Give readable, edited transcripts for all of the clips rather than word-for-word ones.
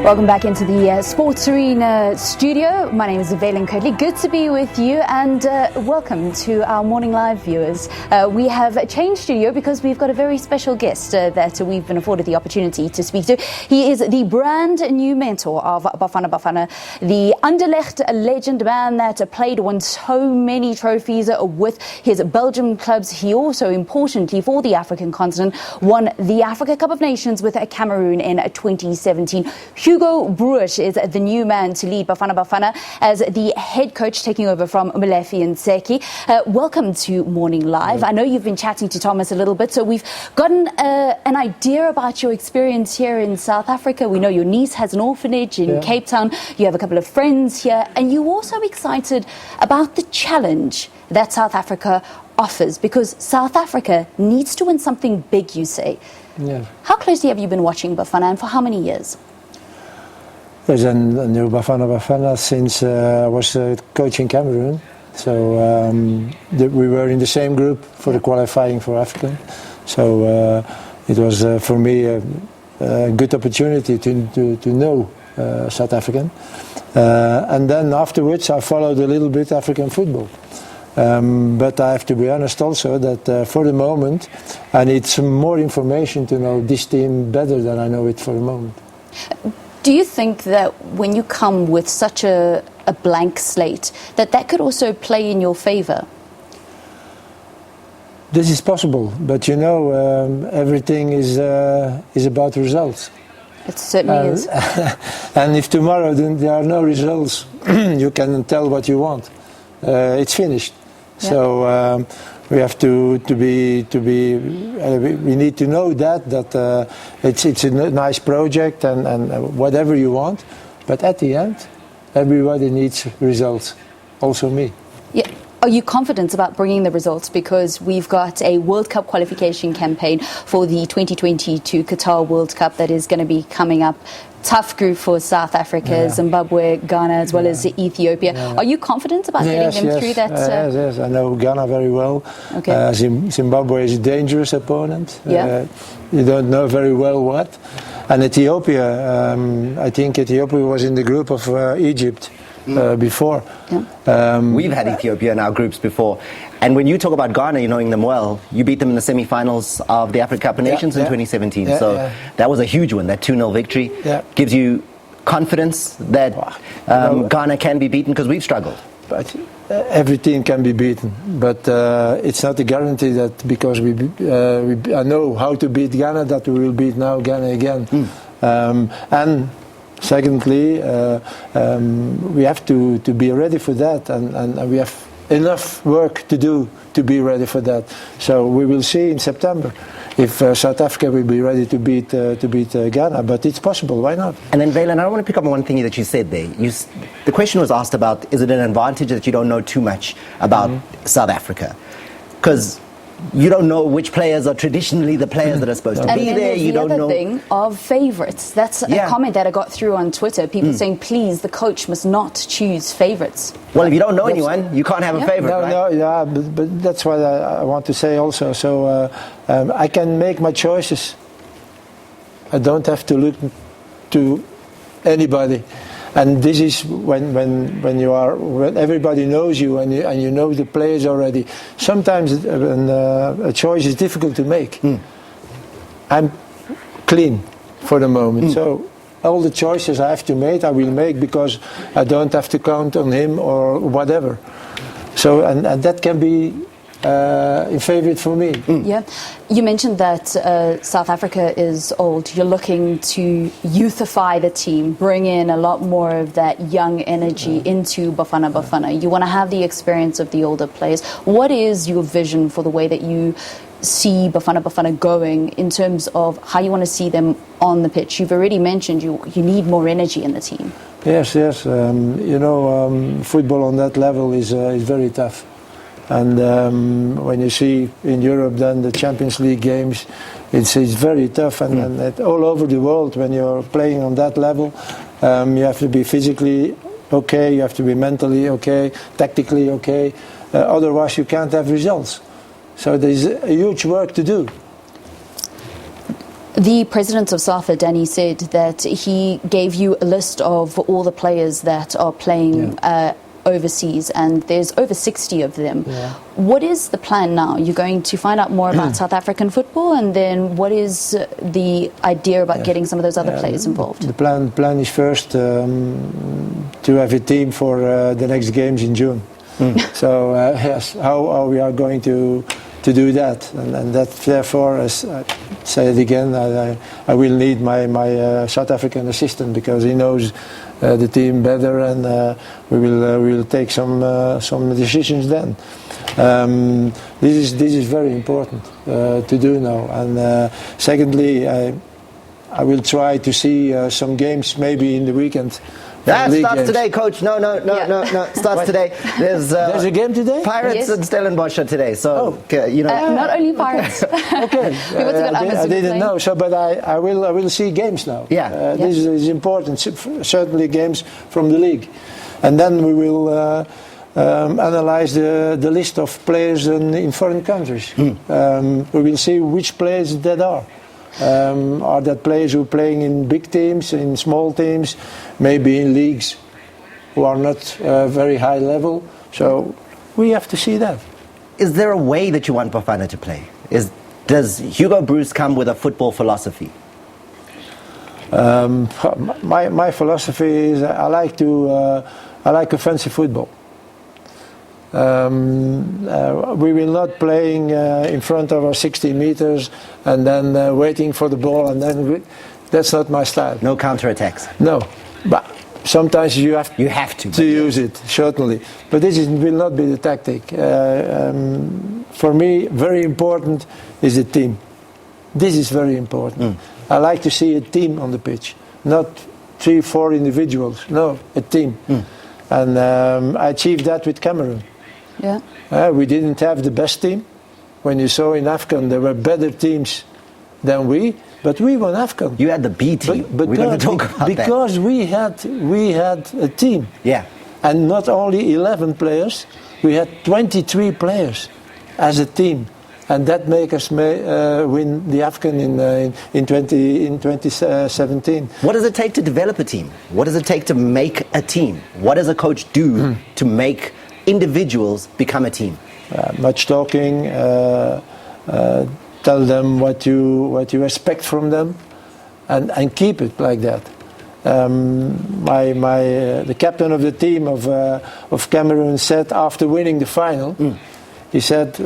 Welcome back into the Sports Arena studio. My name is Valen Kirtley. Good to be with you, and welcome to our morning live viewers. We have changed studio because we've got a very special guest that we've been afforded the opportunity to speak to. He is the brand new mentor of Bafana, the Anderlecht legend, man that won so many trophies with his Belgian clubs. He also, importantly for the African continent, won the Africa Cup of Nations with Cameroon in 2017. Hugo Broos is the new man to lead Bafana as the head coach, taking over from Molefi and Seki. Welcome to Morning Live. I know you've been chatting to Thomas a little bit, so we've gotten an idea about your experience here in South Africa. We know your niece has an orphanage in Cape Town. You have a couple of friends here, and you're also excited about the challenge that South Africa offers, because South Africa needs to win something big, you say. Yeah. How closely have you been watching Bafana, and for how many years? There's a new Bafana since I was coaching Cameroon. So we were in the same group for the qualifying for Africa. So it was for me a good opportunity to know South African. And then afterwards I followed a little bit African football. But I have to be honest also that for the moment I need some more information to know this team better than I know it for the moment. Do you think that when you come with such a blank slate, that could also play in your favour? This is possible, but you know, everything is about results. It certainly is. And if tomorrow there are no results, you can tell what you want. It's finished. Yeah. So we have to be. We need to know that it's a nice project and whatever you want, but at the end, everybody needs results. Also me. Yeah. Are you confident about bringing the results? Because we've got a World Cup qualification campaign for the 2022 Qatar World Cup that is going to be coming up. Tough group for South Africa, Zimbabwe, Ghana, as well as Ethiopia. Yeah. Are you confident about getting them through that? Yes, I know Ghana very well. Okay. Zimbabwe is a dangerous opponent. Yeah. You don't know very well what. And Ethiopia, I think Ethiopia was in the group of Egypt before. Yeah. We've had Ethiopia in our groups before. And when you talk about Ghana, you knowing them well, you beat them in the semi-finals of the Africa Cup of Nations in 2017. That was a huge one, that 2-0 victory. Yeah. Gives you confidence that Ghana can be beaten, because we've struggled. But every team can be beaten. But it's not a guarantee that because I know how to beat Ghana, that we will beat now Ghana again. And secondly, we have to be ready for that, and we have enough work to do to be ready for that. So we will see in September if South Africa will be ready to beat Ghana. But it's possible. Why not? And then, Valen, I want to pick up on one thing that you said there. The question was asked about, is it an advantage that you don't know too much about South Africa? Because you don't know which players are traditionally the players that are supposed to be there. You don't know. And the other thing of favourites. That's a comment that I got through on Twitter. People saying, please, the coach must not choose favourites. Well, if you don't know anyone, you can't have a favourite, right? But that's what I want to say also. So I can make my choices. I don't have to look to anybody. And this is when everybody knows you and you know the players already. Sometimes a choice is difficult to make. I'm clean for the moment, so all the choices I have to make, I will make, because I don't have to count on him or whatever. So and that can be in favourite for me. Yeah, you mentioned that South Africa is old. You're looking to youthify the team, bring in a lot more of that young energy into Bafana. You want to have the experience of the older players. What is your vision for the way that you see Bafana going in terms of how you want to see them on the pitch? You've already mentioned you need more energy in the team. Yes. Football on that level is very tough. And when you see in Europe then the Champions League games, it's very tough, and all over the world when you're playing on that level, you have to be physically okay, you have to be mentally okay, tactically okay, otherwise you can't have results. So there's a huge work to do. The president of SAFA, Danny, said that he gave you a list of all the players that are playing overseas, and there's over 60 of them. Yeah. What is the plan now? You're going to find out more about South African football, and then what is the idea about getting some of those other players involved? The plan is first to have a team for the next games in June. So yes, how we are going to do that, and that therefore, as I say it again, I will need my South African assistant, because he knows the team better, and we will take some decisions then. This is very important to do now, and secondly, I will try to see some games maybe in the weekend. That starts today, Coach. No. Starts today. There's a game today? Pirates and Stellenbosch today. So not only Pirates. Okay. I didn't know. So, but I will see games now. Yeah. This is important. Certainly games from the league, and then we will analyze the list of players in foreign countries. We will see which players that are. Are that players who are playing in big teams, in small teams, maybe in leagues who are not very high level? So we have to see that. Is there a way that you want Bafana to play? Does Hugo Broos come with a football philosophy? My philosophy is I like offensive football. We will not playing in front of our 60 meters and then waiting for the ball, and then that's not my style. No counter-attacks? No, but sometimes you have to use it, certainly. But will not be the tactic. For me, very important is the team. This is very important. I like to see a team on the pitch, not 3-4 individuals. No, a team. And I achieved that with Cameroon. Yeah. We didn't have the best team. When you saw in AFCON, there were better teams than we, but we won AFCON. You had the B team. We're going to talk about that. Because we had a team. Yeah. And not only 11 players, we had 23 players as a team. And that made us win the AFCON in 2017. What does it take to develop a team? What does it take to make a team? What does a coach do to make individuals become a team? Much talking. Tell them what you expect from them, and keep it like that. The captain of the team of Cameroon said after winning the final, he said,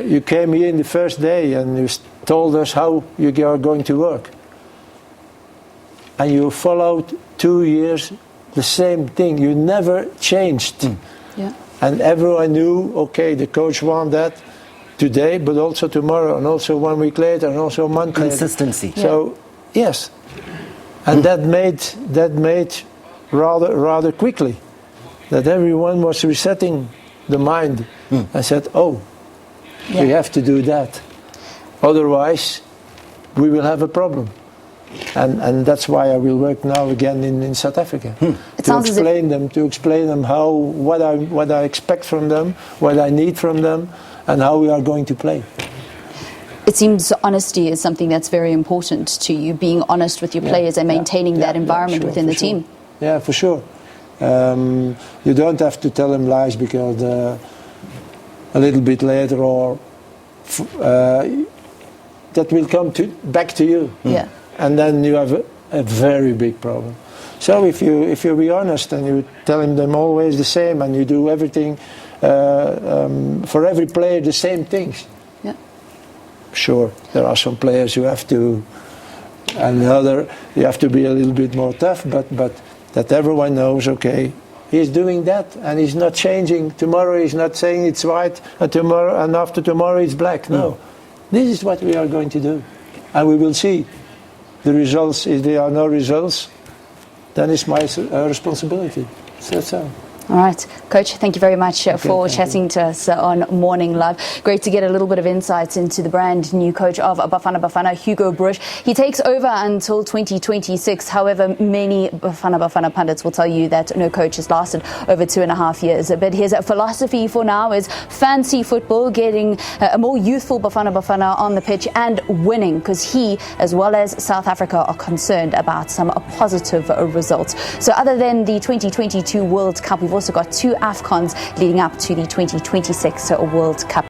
"You came here in the first day and you told us how you are going to work, and you followed 2 years the same thing. You never changed." Yeah. And everyone knew, okay, the coach won that today, but also tomorrow, and also 1 week later, and also a month later. Consistency. So, yes. And that made rather quickly that everyone was resetting the mind and said, we have to do that. Otherwise, we will have a problem. And that's why I will work now again in South Africa to explain them what I expect from them, what I need from them, and how we are going to play. It seems honesty is something that's very important to you, being honest with your players and maintaining that environment within the team. Yeah, for sure. You don't have to tell them lies, because a little bit later or that will come back to you. Yeah. And then you have a very big problem. So if you be honest and you telling them always the same, and you do everything for every player the same things. Yeah. Sure, there are some players you have to, and you have to be a little bit more tough. But that everyone knows, okay, he's doing that and he's not changing. Tomorrow he's not saying it's white, and after tomorrow it's black. No, this is what we are going to do, and we will see. The results, if there are no results, then it's my responsibility. So that's all. All right, Coach, thank you very much for chatting to us on Morning Live. Great to get a little bit of insights into the brand new coach of Bafana, Hugo Broos. He takes over until 2026. However, many Bafana pundits will tell you that no coach has lasted over 2.5 years. But his philosophy for now is fancy football, getting a more youthful Bafana on the pitch and winning, because he, as well as South Africa, are concerned about some positive results. So other than the 2022 World Cup, we've also got 2 AFCONs leading up to the 2026 World Cup.